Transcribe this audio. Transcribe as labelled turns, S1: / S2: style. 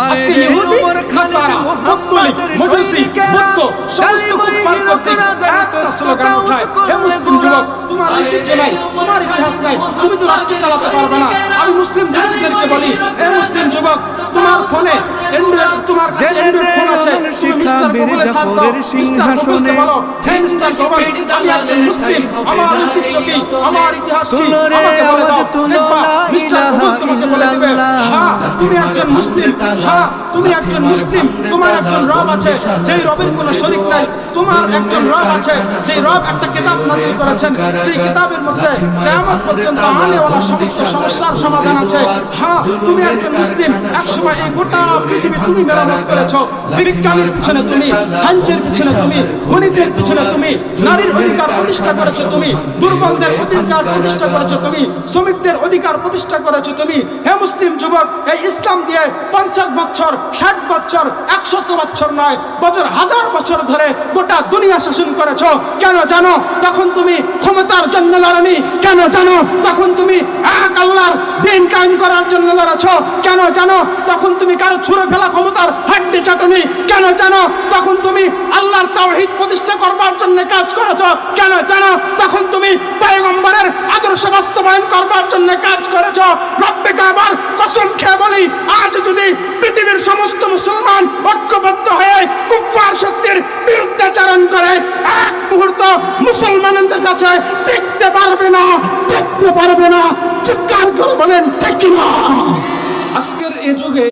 S1: আজকে ইহুদি নাসারা মুহাম্মদ মজুসি বৌদ্ধ সমস্ত কুফার কর্তৃক একটা স্লোগান ওঠায়, হে মুসলিম যুবক, তোমার ঐতিহ্য নাই, তোমার ইতিহাস নাই, তুমি তো রাষ্ট্র চালাতে পারবে না। আমি মুসলিম যুবকদেরকে বলি, হে মুসলিম যুবক, তোমার ফোনে অ্যান্ড্রয়েড, তোমার কাছে অ্যান্ড্রয়েড ফোন আছে, তুমি মিস্টার গুগলে সার্চ দাও, মিস্টার গুগলকে বলো, হে মিস্টার গুগল, আমি একজন মুসলিম, আমার ঐতিহ্য কি, আমার ইতিহাস কি, আমাকে বলে দাও। দেখবা মিস্টার গুগল তোমাকে বলে দেবে, হ্যাঁ তুমি একজন মুসলিম, হ্যাঁ তুমি একজন মুসলিম, তোমার একজন রব আছে, যেই রবের কোনো শরীক নাই, তোমার একজন রব আছে, যেই রব একটা কিতাব নাযিল করেছেন, সেই কিতাবের মধ্যে কিয়ামত পর্যন্ত আনেওয়ালা সমস্ত সমস্যার সমাধান আছে। হ্যাঁ তুমি একজন মুসলিম, একসময় এই গোটা পৃথিবী তুমি মেরামত করেছো, বিজ্ঞানের পিছনে তুমি, সায়েন্সের পিছনে তুমি, গণিতের পিছনে তুমি, নারীর অধিকার প্রতিষ্ঠা করেছো তুমি, দুর্বলদের অধিকার প্রতিষ্ঠা করেছো তুমি, শ্রমিকদের অধিকার প্রতিষ্ঠা করেছো তুমি। হে মুসলিম যুবক, এই ইসলাম দিয়ে 50 বছর, 60 বছর, 100 বছর নয়, বছর হাজার বছর ধরে গোটা দুনিয়া শাসন করেছো। কেন জানো? তখন তুমি ক্ষমতার জন্য লড়নি। কেন জানো? তখন তুমি এক আল্লাহর দ্বীন কায়েম করার জন্য লড়েছো। কেন জানো? তখন তুমি কারো ছুঁড়ে ফেলা ক্ষমতার হাড্ডি চাটনি। কেন জানো? তখন তুমি আল্লাহর তাওহীদ প্রতিষ্ঠা করবার জন্য কাজ করেছো। কেন জানো? তখন তুমি পয়গম্বরের আদর্শ বাস্তবায়ন করবার জন্য কাজ করেছো। রব্বে কাবার কসম খেয়ে বলি, আজ যদি পৃথিবীর সমস্ত মুসলমান ঐক্যবদ্ধ হয়ে কুফফার শক্তির বিরুদ্ধে চারণ করে, এক মুহূর্ত মুসলমানদের কাছে টিকতে পারবে না, টিকতে পারবে না। চিৎকার করে বলেন ঠিক কিনা?
S2: আজকের এই যুগে